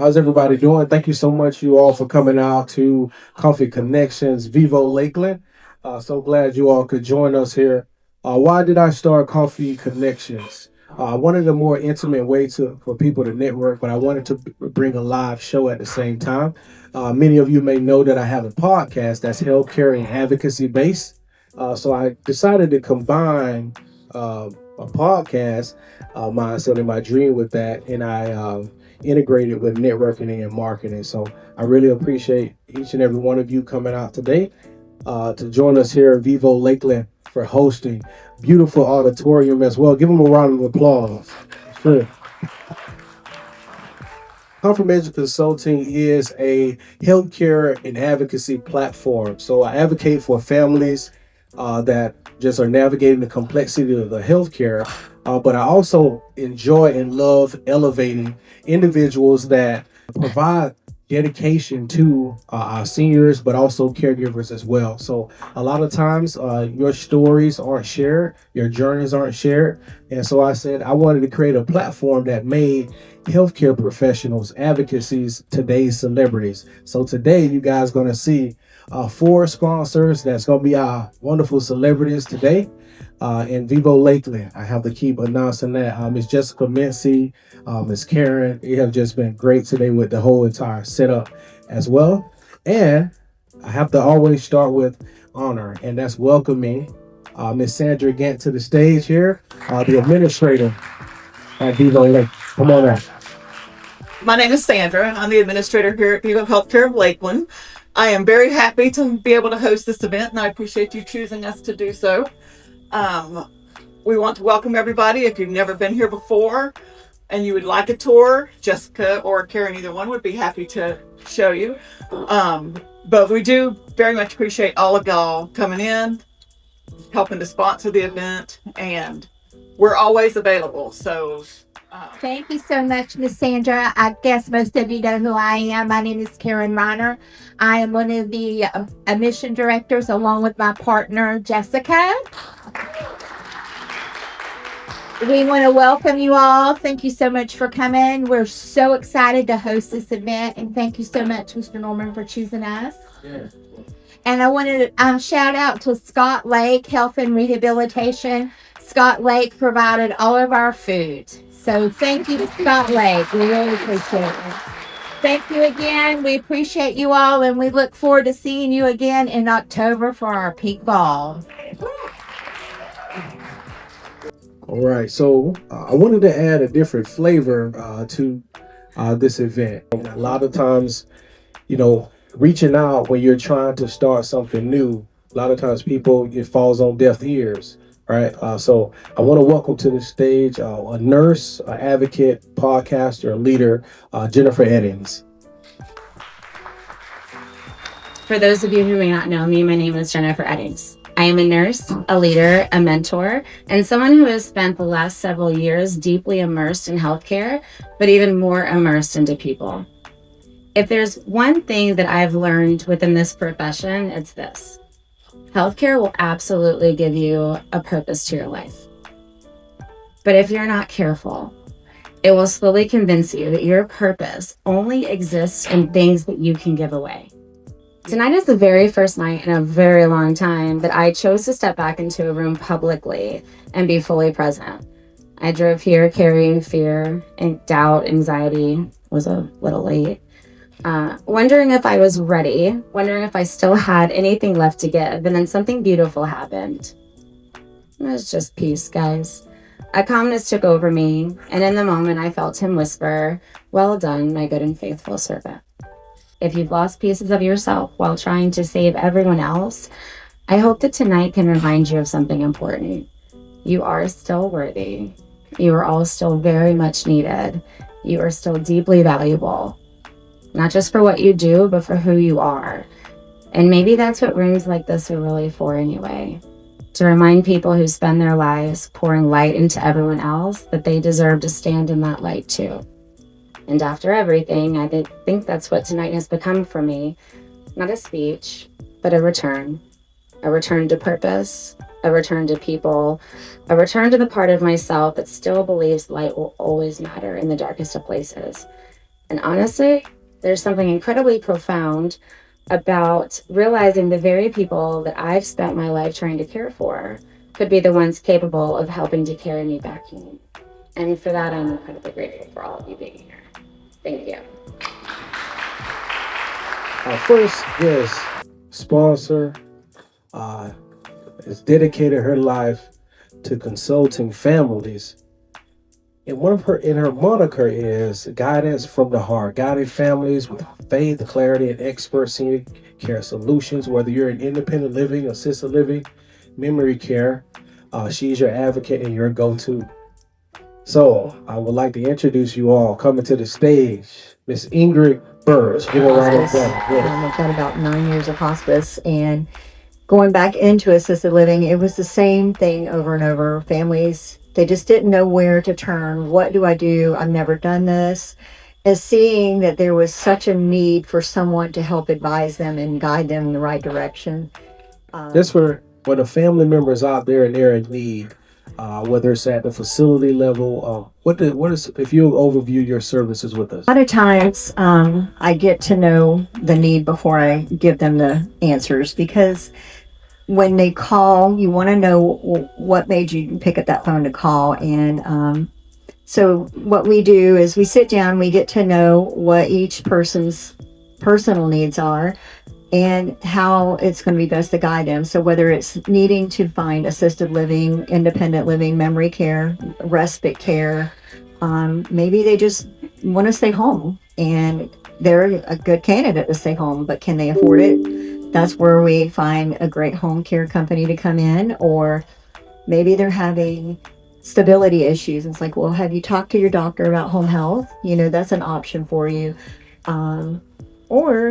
How's everybody doing? Thank you so much, you all, for coming out to Coffee Connections, Vivo Lakeland. So glad you all could join us here. Why did I start Coffee Connections? I wanted a more intimate way for people to network, but I wanted to bring a live show at the same time. Many of you may know that I have a podcast that's healthcare and advocacy based. So I decided to combine a podcast mindset and my dream with that, and I integrated with networking and marketing. So I really appreciate each and every one of you coming out today to join us here at Vivo Lakeland for hosting beautiful auditorium as well. Give them a round of applause. Sure. Confirmation Consulting is a healthcare and advocacy platform. So I advocate for families that just are navigating the complexity of the healthcare, but I also enjoy and love elevating individuals that provide dedication to our seniors, but also caregivers as well. So a lot of times your stories aren't shared, your journeys aren't shared. And so I said I wanted to create a platform that made healthcare professionals, advocacies, today's celebrities. So today you guys going to see four sponsors that's going to be our wonderful celebrities today in Vivo Lakeland. I have to keep announcing that. Miss Jessica Mincy, Miss Karen, you have just been great today with the whole entire setup as well. And I have to always start with honor, and that's welcoming Miss Sandra Gant to the stage here, the administrator at Vivo Lakeland. Come on out. My name is Sandra. I'm the administrator here at Vivo Healthcare of Lakeland. I am very happy to be able to host this event, and I appreciate you choosing us to do so. We want to welcome everybody. If you've never been here before and you would like a tour, Jessica or Karen, either one, would be happy to show you. But we do very much appreciate all of y'all coming in, helping to sponsor the event, and we're always available. So thank you so much, Miss Sandra. I guess most of you know who I am. My name is Karen Reiner. I am one of the admission directors along with my partner, Jessica. We want to welcome you all. Thank you so much for coming. We're so excited to host this event, and thank you so much, Mr. Norman, for choosing us. Yeah. And I wanted to shout out to Scott Lake Health and Rehabilitation. Scott Lake provided all of our food. So thank you to Scott Lake. We really appreciate it. Thank you again. We appreciate you all, and we look forward to seeing you again in October for our peak ball. All right, so I wanted to add a different flavor to this event. And a lot of times, reaching out when you're trying to start something new, a lot of times it falls on deaf ears, right? So I want to welcome to the stage a nurse, an advocate, podcaster, leader, Jennifer Eddings. For those of you who may not know me, my name is Jennifer Eddings. I am a nurse, a leader, a mentor, and someone who has spent the last several years deeply immersed in healthcare, but even more immersed into people. If there's one thing that I've learned within this profession, it's this. Healthcare will absolutely give you a purpose to your life. But if you're not careful, it will slowly convince you that your purpose only exists in things that you can give away. Tonight is the very first night in a very long time that I chose to step back into a room publicly and be fully present. I drove here carrying fear and doubt, anxiety, was a little late, wondering if I was ready, wondering if I still had anything left to give, and then something beautiful happened. It was just peace, guys. A calmness took over me, and in the moment I felt him whisper, "Well done, my good and faithful servant." If you've lost pieces of yourself while trying to save everyone else, I hope that tonight can remind you of something important. You are still worthy. You are all still very much needed. You are still deeply valuable, not just for what you do, but for who you are. And maybe that's what rooms like this are really for anyway, to remind people who spend their lives pouring light into everyone else that they deserve to stand in that light too. And after everything, I think that's what tonight has become for me. Not a speech, but a return to purpose, a return to people, a return to the part of myself that still believes light will always matter in the darkest of places. And honestly, there's something incredibly profound about realizing the very people that I've spent my life trying to care for could be the ones capable of helping to carry me back home. And for that, I'm incredibly grateful for all of you being here. Thank you. Our first guest sponsor has dedicated her life to consulting families. And one of her moniker is guidance from the heart, guiding families with faith, clarity, and expert senior care solutions. Whether you're in independent living, assisted living, memory care, she's your advocate and your go-to. So I would like to introduce you all coming to the stage, Miss Ingrid Burge. Give her a round of applause. I've got about 9 years of hospice, and going back into assisted living, it was the same thing over and over. Families, they just didn't know where to turn. What do I do? I've never done this. And seeing that there was such a need for someone to help advise them and guide them in the right direction. Just for the family members out there and they're in need, whether it's at the facility level, what is if you overview your services with us? A lot of times I get to know the need before I give them the answers, because when they call, you want to know what made you pick up that phone to call. And so what we do is we sit down, we get to know what each person's personal needs are and how it's going to be best to guide them. So whether it's needing to find assisted living, independent living, memory care, respite care, maybe they just want to stay home and they're a good candidate to stay home, but can they afford it? That's where we find a great home care company to come in. Or maybe they're having stability issues. It's like, well, have you talked to your doctor about home health? That's an option for you. Or,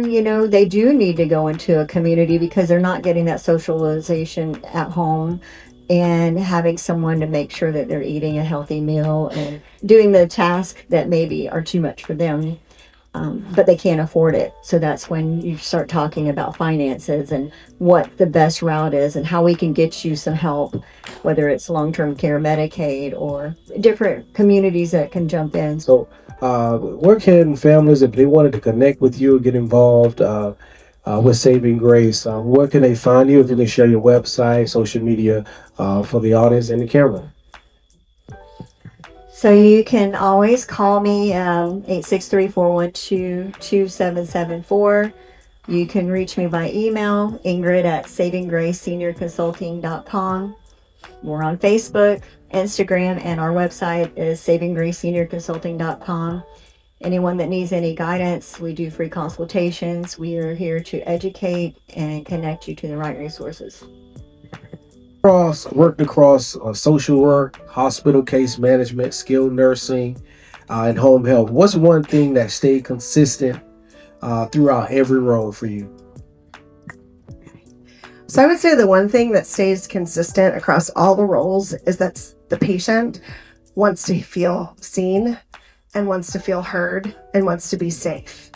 they do need to go into a community because they're not getting that socialization at home, and having someone to make sure that they're eating a healthy meal and doing the tasks that maybe are too much for them, but they can't afford it. So that's when you start talking about finances and what the best route is and how we can get you some help, whether it's long-term care, Medicaid, or different communities that can jump in. So where can families, if they wanted to connect with you, get involved with Saving Grace, where can they find you? If you can share your website, social media for the audience and the camera. So you can always call me 863-412-2774. You can reach me by email, ingrid@savinggraceseniorconsulting.com. We're on Facebook, Instagram, and our website is savinggraceseniorconsulting.com. Anyone that needs any guidance, we do free consultations. We are here to educate and connect you to the right resources. Worked across social work, hospital case management, skilled nursing, and home health. What's one thing that stayed consistent throughout every role for you? So I would say the one thing that stays consistent across all the roles is that the patient wants to feel seen and wants to feel heard and wants to be safe.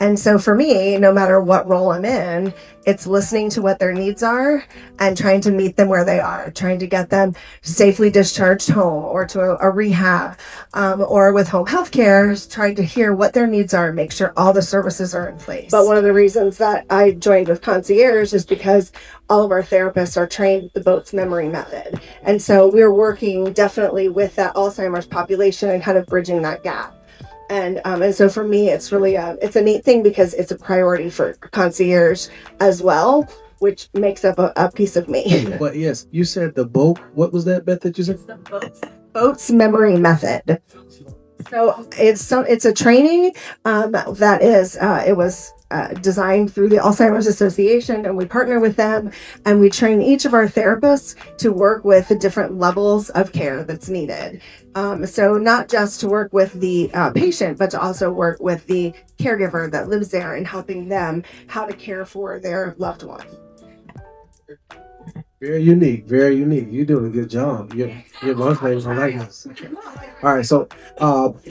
And so for me, no matter what role I'm in, it's listening to what their needs are and trying to meet them where they are, trying to get them safely discharged home or to a rehab, or with home health care, trying to hear what their needs are and make sure all the services are in place. But one of the reasons that I joined with Concierge is because all of our therapists are trained the Boats memory method. And so we're working definitely with that Alzheimer's population and kind of bridging that gap. And so for me, it's really it's a neat thing because it's a priority for Concierge as well, which makes up a piece of me. But yes, you said the boat. What was that method you said? It's the Boats memory method. So it's a training that is it was designed through the Alzheimer's Association, and we partner with them, and we train each of our therapists to work with the different levels of care that's needed. So not just to work with the patient, but to also work with the caregiver that lives there and helping them how to care for their loved one. Very unique, very unique. You're doing a good job. Your monthly, I like this. All right, so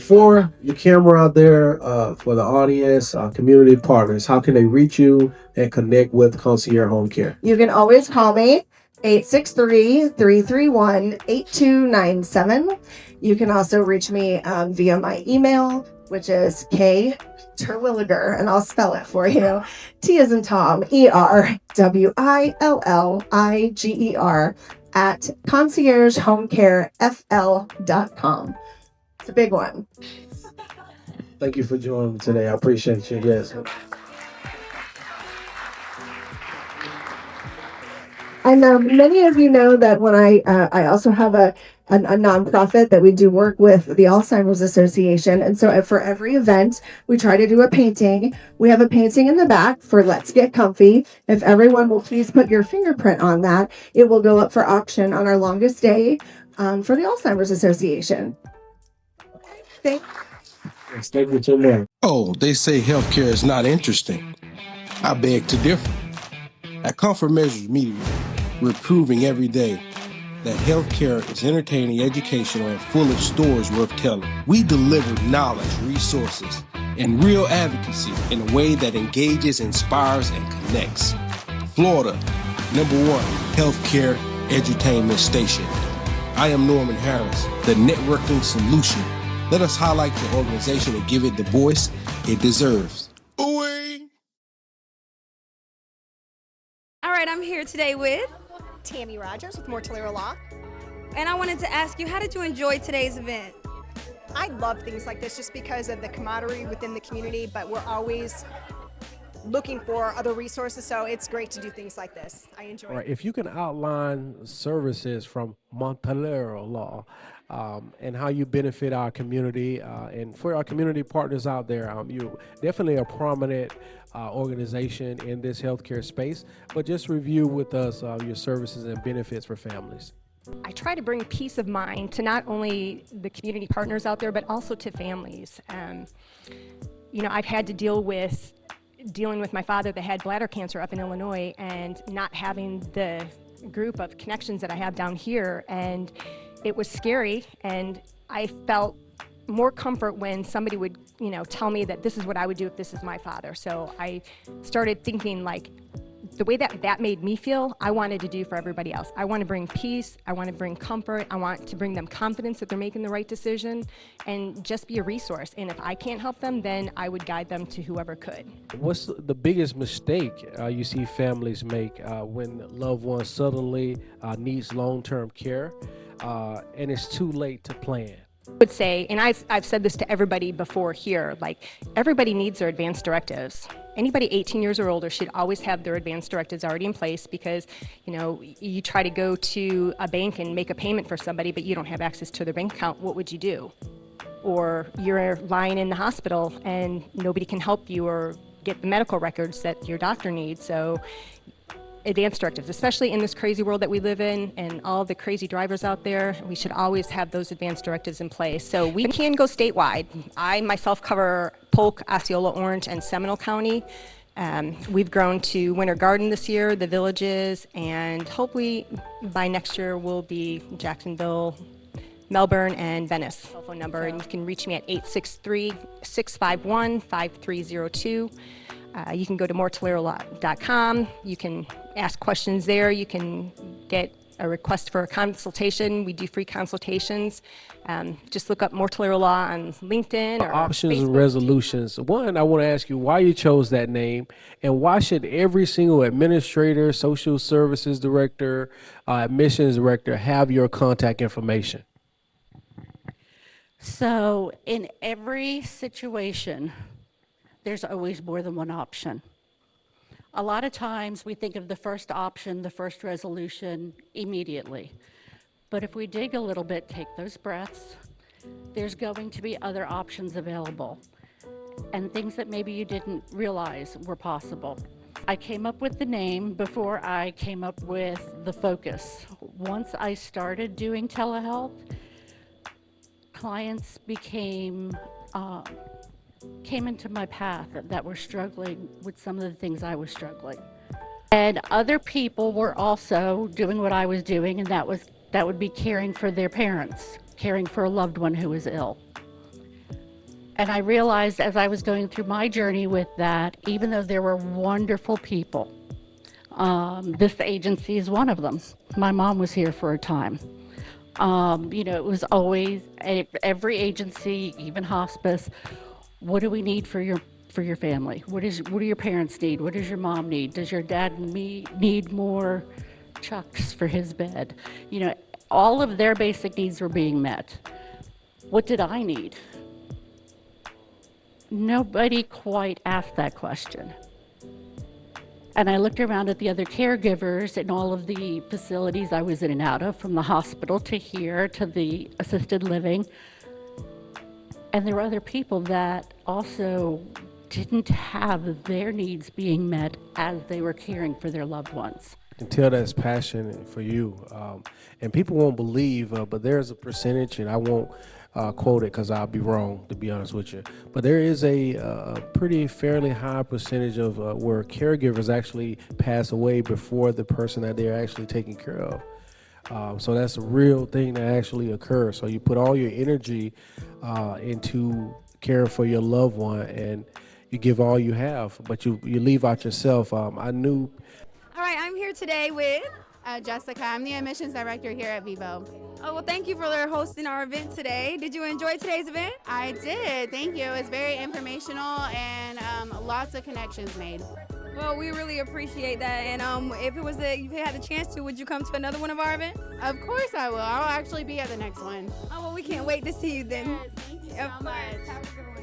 for your camera out there, for the audience, community partners, how can they reach you and connect with Concierge Home Care? You can always call me, 863-331-8297. You can also reach me via my email, which is K Terwilliger, and I'll spell it for you. T as in Tom, ERWILLIGER at conciergehomecarefl.com. It's a big one. Thank you for joining me today. I appreciate you. Yes. I know many of you know that when I also have a nonprofit that we do work with the Alzheimer's Association, and so for every event we try to do a painting. We have a painting in the back for Let's Get Comfy. If everyone will please put your fingerprint on that, it will go up for auction on our longest day for the Alzheimer's Association. Thank Stay with your man. Oh, they say healthcare is not interesting. I beg to differ. At Comfort Measures Media, we're proving every day that healthcare is entertaining, educational, and full of stories worth telling. We deliver knowledge, resources, and real advocacy in a way that engages, inspires, and connects. Florida, #1 healthcare edutainment station. I am Norman Harris, the networking solution. Let us highlight your organization and give it the voice it deserves. Ooh-wee. All right, I'm here today with Tammy Rogers with Mortallera Law. and I wanted to ask you, how did you enjoy today's event? I love things like this just because of the camaraderie within the community, but we're always looking for other resources, so it's great to do things like this. I enjoy All right, it. if you can outline services from Mortallera Law and how you benefit our community, and for our community partners out there, you're definitely a prominent organization in this healthcare space, but just review with us your services and benefits for families. I try to bring peace of mind to not only the community partners out there, but also to families. I've had to dealing with my father that had bladder cancer up in Illinois and not having the group of connections that I have down here. And it was scary. And I felt more comfort when somebody would, tell me that this is what I would do if this is my father. So I started thinking like, the way that made me feel, I wanted to do for everybody else. I want to bring peace, I want to bring comfort, I want to bring them confidence that they're making the right decision, and just be a resource. And if I can't help them, then I would guide them to whoever could. What's the biggest mistake you see families make when loved ones suddenly needs long-term care and it's too late to plan? I would say, and I've said this to everybody before here, like everybody needs their advance directives. Anybody 18 years or older should always have their advance directives already in place, because you try to go to a bank and make a payment for somebody, but you don't have access to their bank account. What would you do? Or you're lying in the hospital and nobody can help you or get the medical records that your doctor needs. So advance directives, especially in this crazy world that we live in and all the crazy drivers out there, we should always have those advance directives in place. So we can go statewide. I myself cover Polk, Osceola, Orange, and Seminole County. We've grown to Winter Garden this year, the Villages, and hopefully by next year we'll be Jacksonville, Melbourne, and Venice. Cell phone number, and you can reach me at 863-651-5302. You can go to mortallera.com. You can ask questions there. You can get a request for a consultation. We do free consultations. Just look up Mortallera Law on LinkedIn or Options Facebook. and resolutions. One, I want to ask you why you chose that name, and why should every single administrator, social services director, admissions director have your contact information? So in every situation, there's always more than one option. A lot of times we think of the first option, the first resolution immediately. But if we dig a little bit, take those breaths, there's going to be other options available and things that maybe you didn't realize were possible. I came up with the name before I came up with the focus. Once I started doing telehealth, clients came into my path that were struggling with some of the things I was struggling. And other people were also doing what I was doing, and that would be caring for their parents, caring for a loved one who was ill. And I realized as I was going through my journey with that, even though there were wonderful people, this agency is one of them. My mom was here for a time. It was always, every agency, even hospice, What do we need for your family? What do your parents need? What does your mom need? Does your dad need more chucks for his bed? You know, all of their basic needs were being met. What did I need? Nobody quite asked that question. And I looked around at the other caregivers in all of the facilities I was in and out of, from the hospital to here to the assisted living. And there were other people that also didn't have their needs being met as they were caring for their loved ones. And tell that's passion for you. And people won't believe, but there's a percentage, and I won't quote it because I'll be wrong, to be honest with you. But there is a pretty fairly high percentage of where caregivers actually pass away before the person that they're actually taking care of. So that's a real thing that actually occurs. So you put all your energy into caring for your loved one, and you give all you have, but you leave out yourself. I knew. All right, I'm here today with Jessica. I'm the admissions director here at Vivo. Oh, well, thank you for hosting our event today. Did you enjoy today's event? I did. Thank you. It was very informational and lots of connections made. Well, we really appreciate that. And if you had the chance to, would you come to another one of our events? Of course I will. I'll actually be at the next one. Oh, well, we can't wait to see you then. Yes, thank you so much. Have a good one.